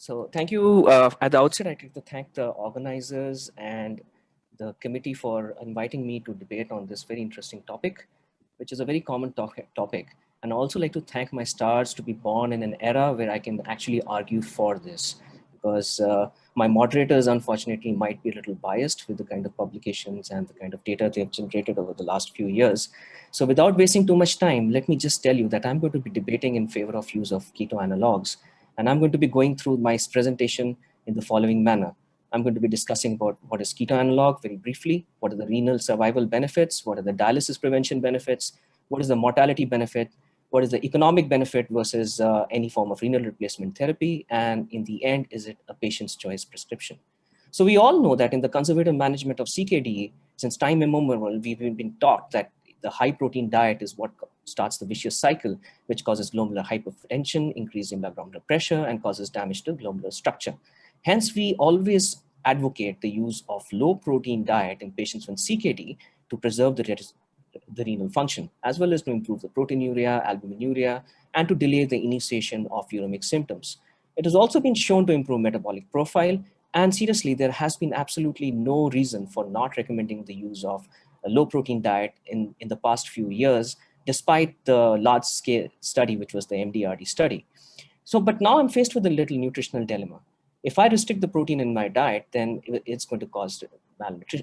So thank you. At the outset, I'd like to thank the organizers and the committee for inviting me to debate on this very interesting topic, which is a very common topic. And I also like to thank my stars to be born in an era where I can actually argue for this, because my moderators, unfortunately, might be a little biased with the kind of publications and the kind of data they have generated over the last few years. So without wasting too much time, let me just tell you that I'm going to be debating in favor of use of keto analogs. And I'm going to be going through my presentation in the following manner. I'm going to be discussing about what is keto analog very briefly, what are the renal survival benefits, what are the dialysis prevention benefits, what is the mortality benefit, what is the economic benefit versus any form of renal replacement therapy, and in the end, is it a patient's choice prescription? So we all know that in the conservative management of CKD, since time immemorial, we've been taught that the high protein diet is what starts the vicious cycle, which causes glomerular hypertension, increased glomerular pressure, and causes damage to glomerular structure. Hence, we always advocate the use of low protein diet in patients with CKD to preserve the renal function, as well as to improve the proteinuria, albuminuria, and to delay the initiation of uremic symptoms. It has also been shown to improve metabolic profile, and seriously, there has been absolutely no reason for not recommending the use of a low protein diet in the past few years, despite the large scale study, which was the MDRD study. So, but now I'm faced with a little nutritional dilemma. If I restrict the protein in my diet, then it's going to cause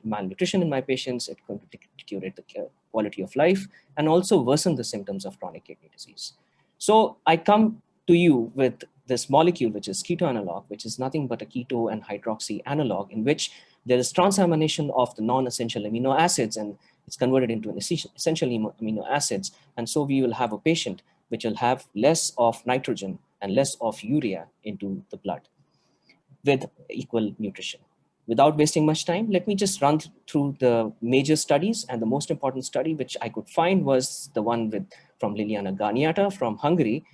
malnutrition in my patients. It's going to deteriorate the quality of life and also worsen the symptoms of chronic kidney disease. So I come to you with this molecule, which is keto analog, which is nothing but a keto and hydroxy analog, in which there is transamination of the non-essential amino acids, and it's converted into an essential amino acids. And so we will have a patient which will have less of nitrogen and less of urea into the blood with equal nutrition. Without wasting much time, let me just run through the major studies. And the most important study which I could find was the one from Liliana Ganiata from Hungary.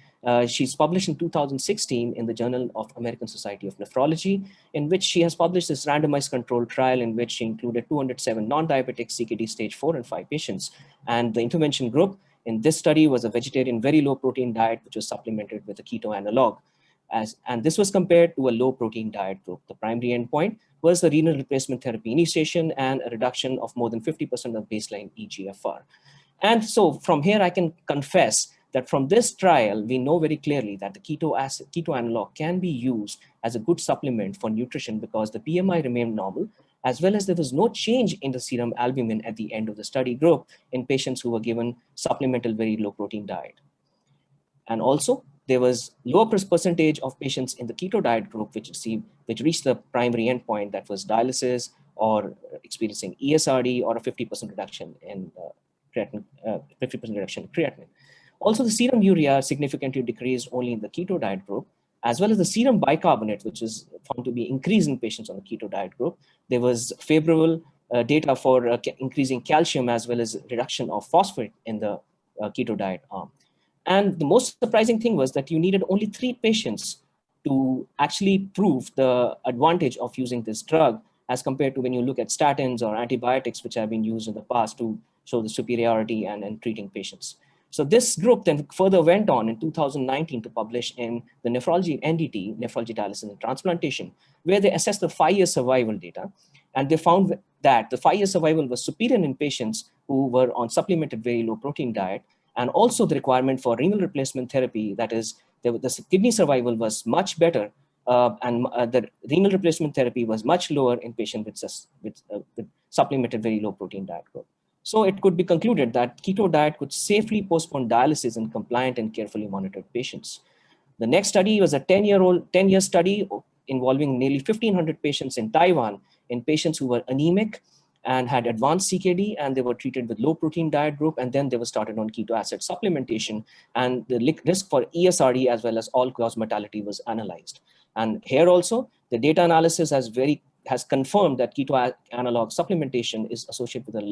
She's published in 2016 in the Journal of American Society of Nephrology, in which she has published this randomized controlled trial in which she included 207 non-diabetic CKD stage 4 and 5 patients. And the intervention group in this study was a vegetarian, very low protein diet, which was supplemented with a keto analog. And this was compared to a low protein diet group. The primary endpoint was the renal replacement therapy initiation and a reduction of more than 50% of baseline eGFR. And so from here, I can confess that from this trial, we know very clearly that the keto analog can be used as a good supplement for nutrition because the BMI remained normal, as well as there was no change in the serum albumin at the end of the study group in patients who were given supplemental very low protein diet. And also, there was lower percentage of patients in the keto diet group which reached the primary endpoint, that was dialysis or experiencing ESRD or a 50% reduction in creatinine, 50% reduction in creatinine. Also, the serum urea significantly decreased only in the keto diet group, as well as the serum bicarbonate, which is found to be increased in patients on the keto diet group. There was favorable data for increasing calcium as well as reduction of phosphate in the keto diet arm. And the most surprising thing was that you needed only 3 patients to actually prove the advantage of using this drug as compared to when you look at statins or antibiotics, which have been used in the past to show the superiority and treating patients. So this group then further went on in 2019 to publish in the Nephrology NDT, Nephrology Dialysis and Transplantation, where they assessed the 5-year survival data. And they found that the 5-year survival was superior in patients who were on supplemented very low protein diet, and also the requirement for renal replacement therapy, that is, the kidney survival was much better, and the renal replacement therapy was much lower in patients with supplemented very low protein diet group. So it could be concluded that keto diet could safely postpone dialysis in compliant and carefully monitored patients. The next study was a 10-year study involving nearly 1,500 patients in Taiwan, in patients who were anemic and had advanced CKD, and they were treated with low protein diet group, and then they were started on keto acid supplementation, and the risk for ESRD as well as all-cause mortality was analyzed. And here also, the data analysis has confirmed that keto analog supplementation is associated with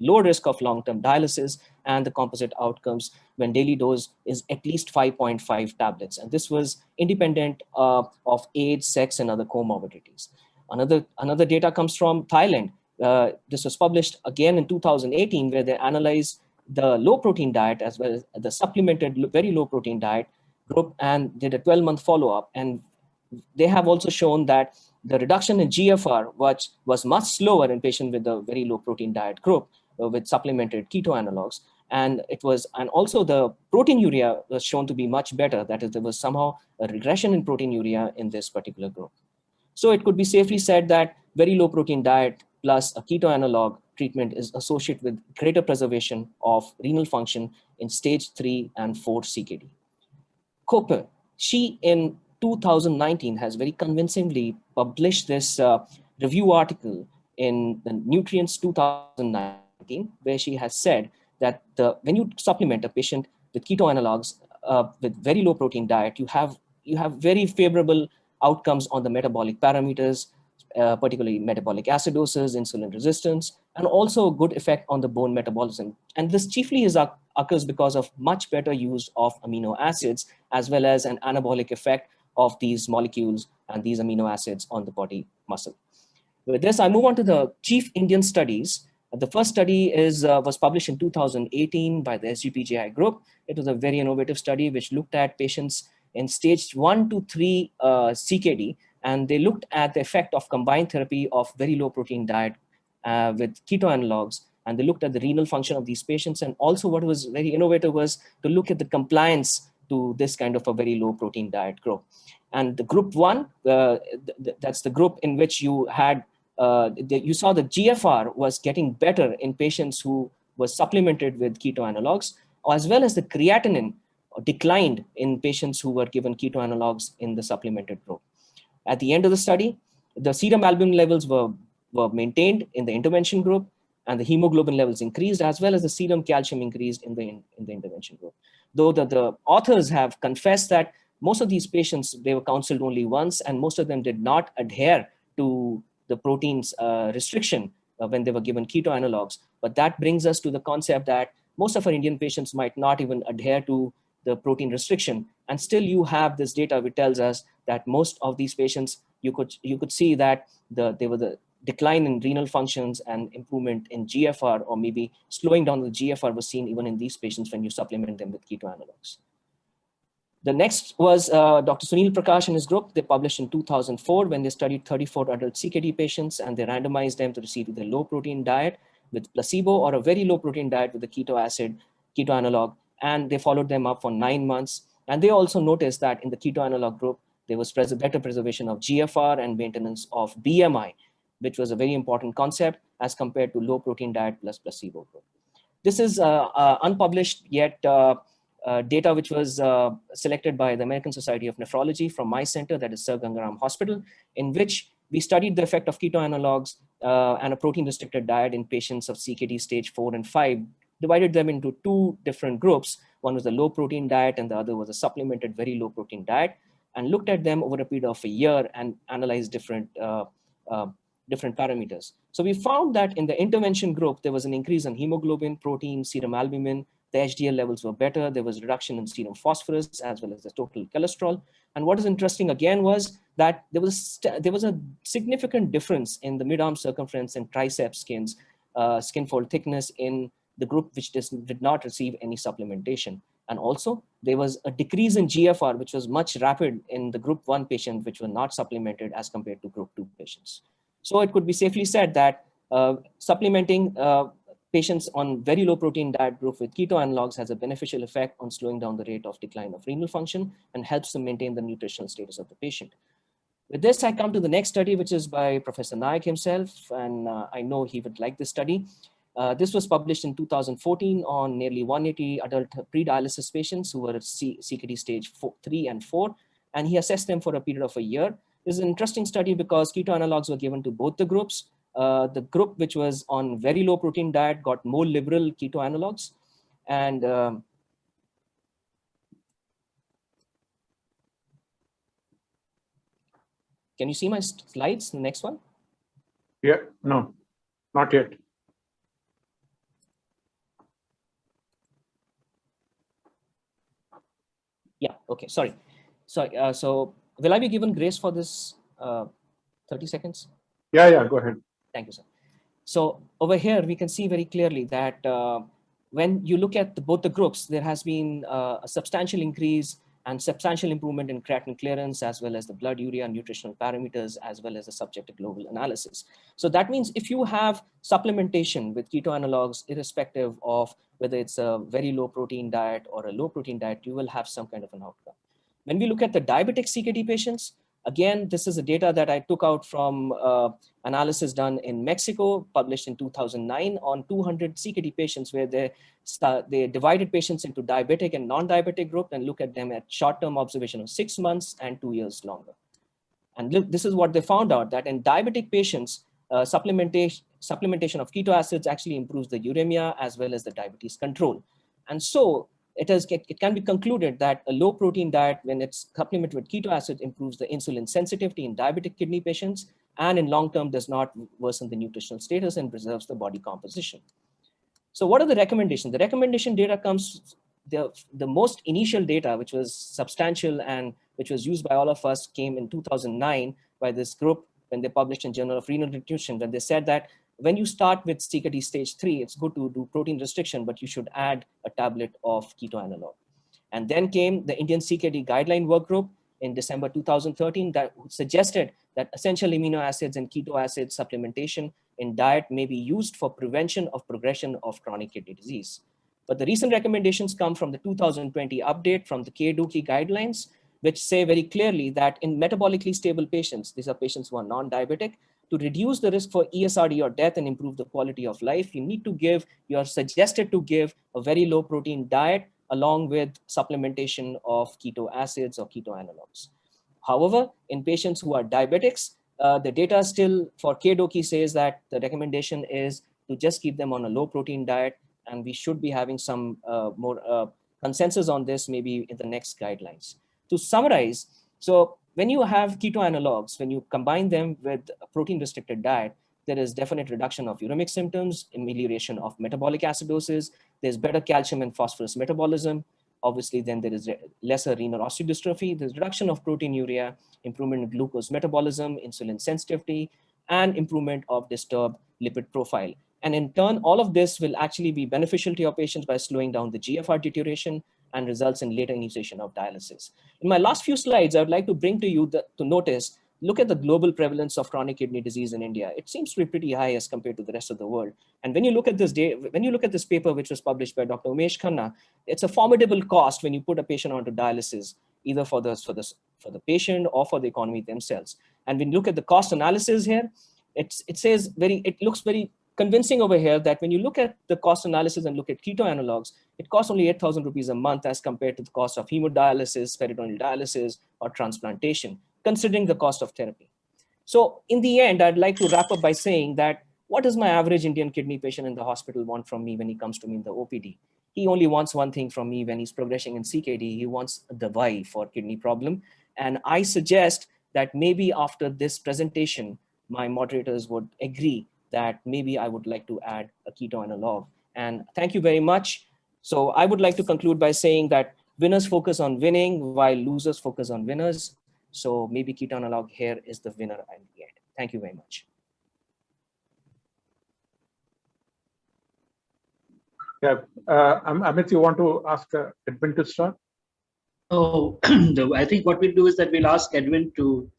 low risk of long-term dialysis and the composite outcomes when daily dose is at least 5.5 tablets. And this was independent of age, sex, and other comorbidities. Another data comes from Thailand. This was published again in 2018, where they analyzed the low protein diet as well as the supplemented very low protein diet group and did a 12-month follow-up. And they have also shown that the reduction in GFR was much slower in patients with a very low protein diet group with supplemented keto analogs. And also the proteinuria was shown to be much better. That is, there was somehow a regression in proteinuria in this particular group. So it could be safely said that very low protein diet plus a keto analog treatment is associated with greater preservation of renal function in stage 3 and 4 CKD. Cooper, she in 2019 has very convincingly published this review article in the Nutrients 2019, where she has said that when you supplement a patient with keto analogs with very low protein diet, you have very favorable outcomes on the metabolic parameters, particularly metabolic acidosis, insulin resistance, and also good effect on the bone metabolism. And this chiefly occurs because of much better use of amino acids, as well as an anabolic effect of these molecules and these amino acids on the body muscle. With this, I move on to the chief Indian studies. The first study was published in 2018 by the SGPGI group. It was a very innovative study which looked at patients in stage 1 to 3 CKD, and they looked at the effect of combined therapy of very low protein diet with keto analogs, and they looked at the renal function of these patients. And also what was very innovative was to look at the compliance to this kind of a very low protein diet group. And the group 1, that's the group in which you had you saw the GFR was getting better in patients who were supplemented with keto analogs, as well as the creatinine declined in patients who were given keto analogs in the supplemented group. At the end of the study, the serum albumin levels were maintained in the intervention group, and the hemoglobin levels increased, as well as the serum calcium increased in the intervention group. Though the authors have confessed that most of these patients, they were counseled only once, and most of them did not adhere to the proteins restriction when they were given keto analogs. But that brings us to the concept that most of our Indian patients might not even adhere to the protein restriction. And still you have this data which tells us that most of these patients, you could see that there was the decline in renal functions and improvement in GFR, or maybe slowing down the GFR was seen even in these patients when you supplement them with keto analogs. The next was Dr. Sunil Prakash and his group. They published in 2004 when they studied 34 adult CKD patients, and they randomized them to receive either low protein diet with placebo or a very low protein diet with the keto analog. And they followed them up for 9 months. And they also noticed that in the keto analog group, there was better preservation of GFR and maintenance of BMI, which was a very important concept as compared to low protein diet plus placebo group. This is unpublished yet data which was selected by the American Society of Nephrology from my center, that is Sir Gangaram Hospital, in which we studied the effect of keto analogs and a protein-restricted diet in patients of CKD stage 4 and 5, divided them into 2 different groups. One was a low protein diet and the other was a supplemented very low protein diet, and looked at them over a period of a year and analyzed different parameters. So we found that in the intervention group, there was an increase in hemoglobin, protein, serum albumin. The HDL levels were better. There was reduction in serum phosphorus as well as the total cholesterol. And what is interesting again was that there was a significant difference in the mid-arm circumference and triceps skin fold thickness in the group which did not receive any supplementation. And also there was a decrease in GFR, which was much rapid in the group 1 patient, which were not supplemented as compared to group 2 patients. So it could be safely said that supplementing patients on very low protein diet group with keto analogs has a beneficial effect on slowing down the rate of decline of renal function and helps to maintain the nutritional status of the patient. With this, I come to the next study, which is by Professor Naik himself, and I know he would like this study. This was published in 2014 on nearly 180 adult pre-dialysis patients who were at CKD stage 3 and 4, and he assessed them for a period of a year. This is an interesting study because keto analogs were given to both the groups. The group which was on very low protein diet got more liberal keto analogs. And can you see my slides? The next one? Yeah, no, not yet. Yeah, okay, sorry. So will I be given grace for this 30 seconds? Yeah, go ahead. Thank you, sir. So over here, we can see very clearly that when you look at both the groups, there has been a substantial increase and substantial improvement in creatinine clearance, as well as the blood urea nutritional parameters, as well as the subjective global analysis. So that means if you have supplementation with keto analogs, irrespective of whether it's a very low protein diet or a low protein diet, you will have some kind of an outcome. When we look at the diabetic CKD patients, again, this is the data that I took out from analysis done in Mexico, published in 2009 on 200 CKD patients, where they divided patients into diabetic and non-diabetic group and look at them at short-term observation of 6 months and 2 years longer. And this is what they found out, that in diabetic patients, supplementation of keto acids actually improves the uremia as well as the diabetes control. And so it can be concluded that a low protein diet, when it's supplemented with keto acid, improves the insulin sensitivity in diabetic kidney patients, and in long term does not worsen the nutritional status and preserves the body composition. So what are the recommendations? The recommendation data comes, the most initial data, which was substantial and which was used by all of us, came in 2009 by this group when they published in Journal of Renal Nutrition, when they said that when you start with CKD stage 3, it's good to do protein restriction, but you should add a tablet of keto analog. And then came the Indian CKD guideline work group in December 2013 that suggested that essential amino acids and keto acid supplementation in diet may be used for prevention of progression of chronic kidney disease. But the recent recommendations come from the 2020 update from the KDOQI guidelines, which say very clearly that in metabolically stable patients, these are patients who are non-diabetic, to reduce the risk for ESRD or death and improve the quality of life, you are suggested to give a very low protein diet along with supplementation of keto acids or keto analogs. However, in patients who are diabetics, the data still for KDOQI says that the recommendation is to just keep them on a low protein diet, and we should be having some more consensus on this maybe in the next guidelines. To summarize, so when you have keto analogs, when you combine them with a protein restricted diet, there is definite reduction of uremic symptoms, amelioration of metabolic acidosis, there's better calcium and phosphorus metabolism. Obviously, then there is lesser renal osteodystrophy, there's reduction of proteinuria, improvement in glucose metabolism, insulin sensitivity, and improvement of disturbed lipid profile. And in turn, all of this will actually be beneficial to your patients by slowing down the GFR deterioration and results in later initiation of dialysis. In my last few slides, I would like to bring to you to notice, look at the global prevalence of chronic kidney disease in India. It seems to be pretty high as compared to the rest of the world. And when you look at this paper, which was published by Dr. Umesh Khanna, it's a formidable cost when you put a patient onto dialysis, either for the patient or for the economy themselves. And when you look at the cost analysis here, it looks very convincing over here that when you look at the cost analysis and look at keto analogs, it costs only 8,000 rupees a month as compared to the cost of hemodialysis, peritoneal dialysis, or transplantation, considering the cost of therapy. So in the end, I'd like to wrap up by saying that what does my average Indian kidney patient in the hospital want from me when he comes to me in the OPD? He only wants one thing from me when he's progressing in CKD. He wants the Y for kidney problem. And I suggest that maybe after this presentation, my moderators would agree that maybe I would like to add a keto analog. And thank you very much. So I would like to conclude by saying that winners focus on winning while losers focus on winners. So maybe keto analog here is the winner in the end. Thank you very much. Yeah, Amit, you want to ask Edwin to start? Oh, I think what we'll do is that we'll ask Edwin to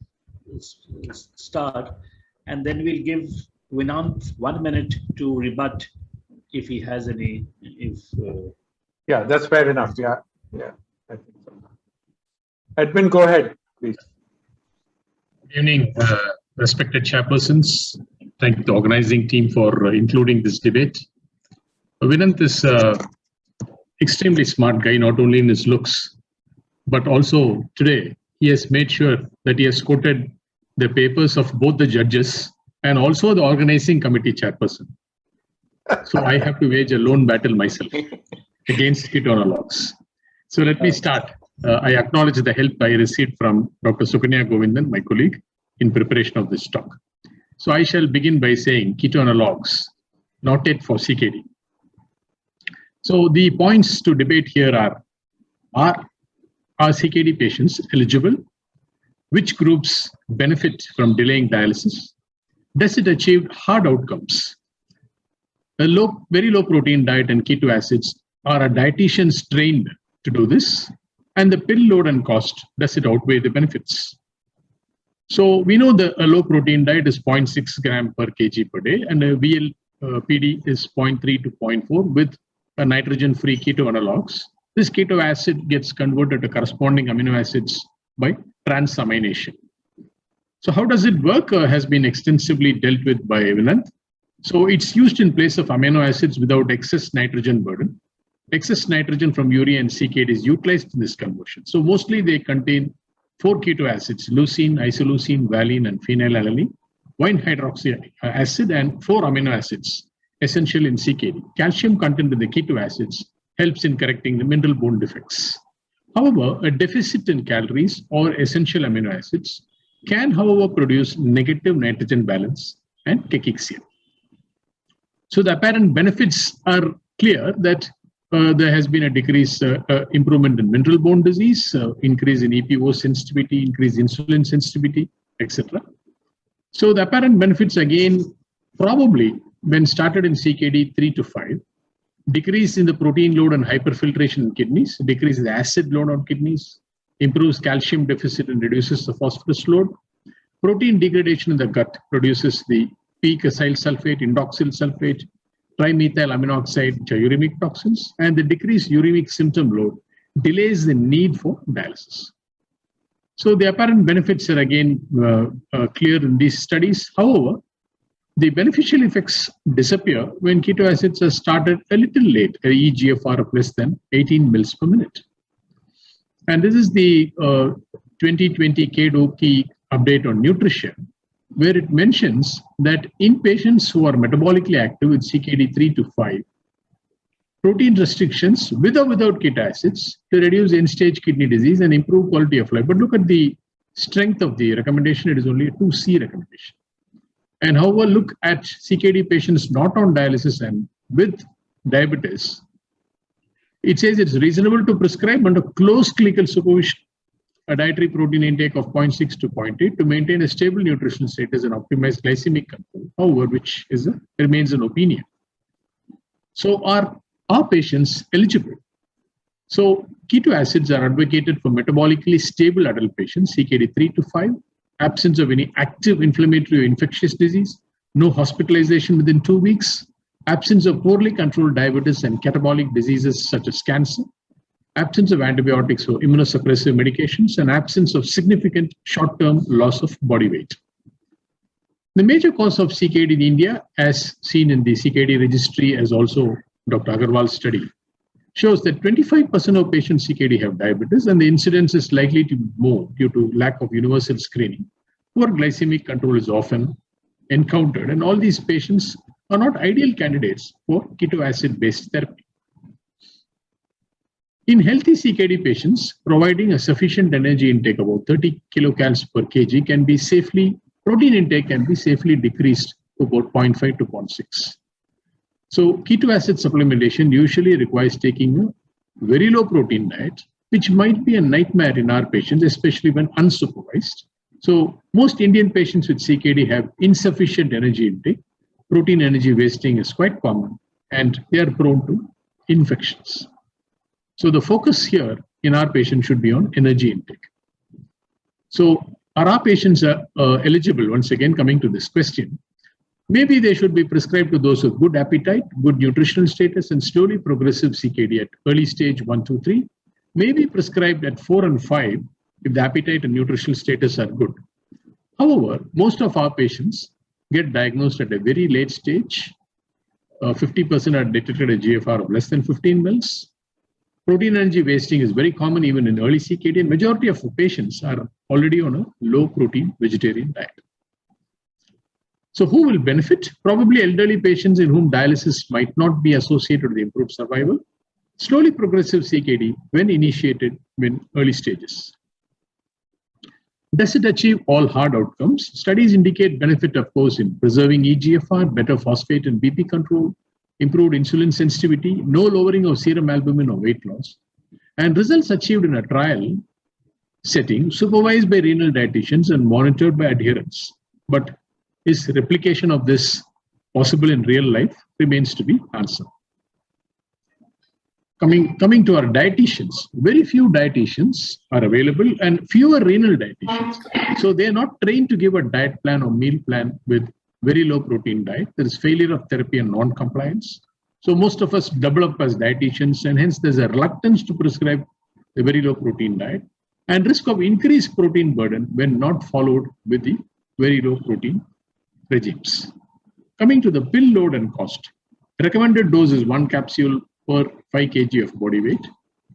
start, and then we'll give Vinant 1 minute to rebut if he has any. Yeah, that's fair enough. Yeah, I think so. Edwin, go ahead, please. Good evening, respected chairpersons. Thank the organizing team for including this debate. Vinant is extremely smart guy, not only in his looks, but also today he has made sure that he has quoted the papers of both the judges and also the organizing committee chairperson. So I have to wage a lone battle myself against Ketoanalogues. So let me start. I acknowledge the help I received from Dr. Sukanya Govindan, my colleague, in preparation of this talk. So I shall begin by saying Ketoanalogues, not yet for CKD. So the points to debate here are CKD patients eligible? Which groups benefit from delaying dialysis? Does it achieve hard outcomes? A very low protein diet and keto acids, are our dietitians trained to do this? And the pill load and cost, does it outweigh the benefits? So we know a low protein diet is 0.6 gram per kg per day, and a VLPD is 0.3 to 0.4 with a nitrogen-free ketoanalogues. This keto acid gets converted to corresponding amino acids by transamination. So how does it work has been extensively dealt with by Vinant. So it's used in place of amino acids without excess nitrogen burden. Excess nitrogen from urea and CKD is utilized in this conversion. So mostly they contain 4 keto acids, leucine, isoleucine, valine, and phenylalanine, wine hydroxy acid, and 4 amino acids essential in CKD. Calcium content in the keto acids helps in correcting the mineral bone defects. However, a deficit in calories or essential amino acids can, however, produce negative nitrogen balance and cachexia. So the apparent benefits are clear that there has been a decrease, improvement in mineral bone disease, increase in EPO sensitivity, increase in insulin sensitivity, etc. So the apparent benefits again, probably when started in CKD 3 to 5, decrease in the protein load and hyperfiltration in kidneys, decrease in the acid load on kidneys, improves calcium deficit and reduces the phosphorus load. Protein degradation in the gut produces the p-casyl sulfate, indoxyl sulfate, trimethyl amino oxide, which are uremic toxins, and the decreased uremic symptom load delays the need for dialysis. So the apparent benefits are again clear in these studies. However, the beneficial effects disappear when keto acids are started a little late, at eGFR of less than 18 mils per minute. And this is the 2020 KDOKI update on nutrition, where it mentions that in patients who are metabolically active with CKD 3 to 5, protein restrictions with or without keto acids to reduce end-stage kidney disease and improve quality of life. But look at the strength of the recommendation. It is only a 2C recommendation. And however, look at CKD patients not on dialysis and with diabetes. It says it's reasonable to prescribe under close clinical supervision a dietary protein intake of 0.6 to 0.8 to maintain a stable nutritional status and optimize glycemic control, however, which remains an opinion. So are patients eligible? So keto acids are advocated for metabolically stable adult patients, CKD 3 to 5, absence of any active inflammatory or infectious disease, no hospitalization within 2 weeks, absence of poorly controlled diabetes and catabolic diseases such as cancer, absence of antibiotics or immunosuppressive medications, and absence of significant short-term loss of body weight. The major cause of CKD in India, as seen in the CKD registry, as also Dr. Agarwal's study, shows that 25% of patients CKD have diabetes, and the incidence is likely to be more due to lack of universal screening. Poor glycemic control is often encountered, and all these patients are not ideal candidates for keto acid-based therapy. In healthy CKD patients, providing a sufficient energy intake, about 30 kilocalories per kg, protein intake can be safely decreased to about 0.5 to 0.6. So keto acid supplementation usually requires taking a very low protein diet, which might be a nightmare in our patients, especially when unsupervised. So most Indian patients with CKD have insufficient energy intake. Protein energy wasting is quite common, and they are prone to infections. So the focus here in our patients should be on energy intake. So are our patients eligible? Once again, coming to this question, maybe they should be prescribed to those with good appetite, good nutritional status, and slowly progressive CKD at early stage 1, 2, 3. Maybe prescribed at 4 and 5 if the appetite and nutritional status are good. However, most of our patients get diagnosed at a very late stage. 50% are detected at GFR of less than 15 mils. Protein energy wasting is very common even in early CKD, and majority of patients are already on a low protein vegetarian diet. So who will benefit? Probably elderly patients in whom dialysis might not be associated with improved survival. Slowly progressive CKD when initiated in early stages. Does it achieve all hard outcomes? Studies indicate benefit, of course, in preserving eGFR, better phosphate and BP control, improved insulin sensitivity, no lowering of serum albumin or weight loss, and results achieved in a trial setting supervised by renal dietitians and monitored by adherents. But is replication of this possible in real life remains to be answered. Coming to our dietitians, very few dietitians are available and fewer renal dietitians. So they are not trained to give a diet plan or meal plan with very low protein diet. There is failure of therapy and non-compliance. So most of us double up as dietitians, and hence there's a reluctance to prescribe a very low protein diet and risk of increased protein burden when not followed with the very low protein regimes. Coming to the pill load and cost, recommended dose is 1 capsule per 5 kg of body weight.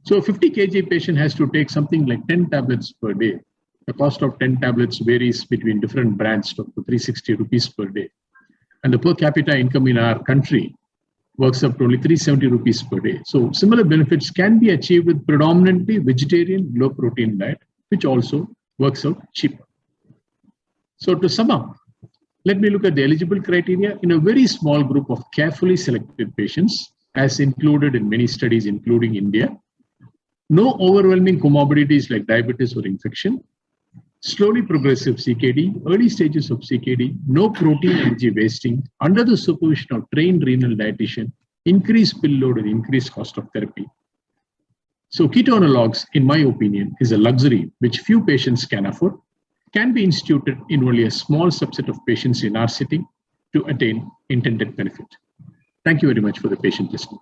So a 50 kg patient has to take something like 10 tablets per day. The cost of 10 tablets varies between different brands to 360 rupees per day. And the per capita income in our country works up to only 370 rupees per day. So similar benefits can be achieved with predominantly vegetarian low protein diet, which also works out cheaper. So to sum up, let me look at the eligible criteria in a very small group of carefully selected patients, as included in many studies, including India. No overwhelming comorbidities like diabetes or infection. Slowly progressive CKD, early stages of CKD, no protein energy wasting, under the supervision of trained renal dietitian, increased pill load and increased cost of therapy. So ketoanalogues, in my opinion, is a luxury which few patients can afford, can be instituted in only a small subset of patients in our city to attain intended benefit. Thank you very much for the patient listening.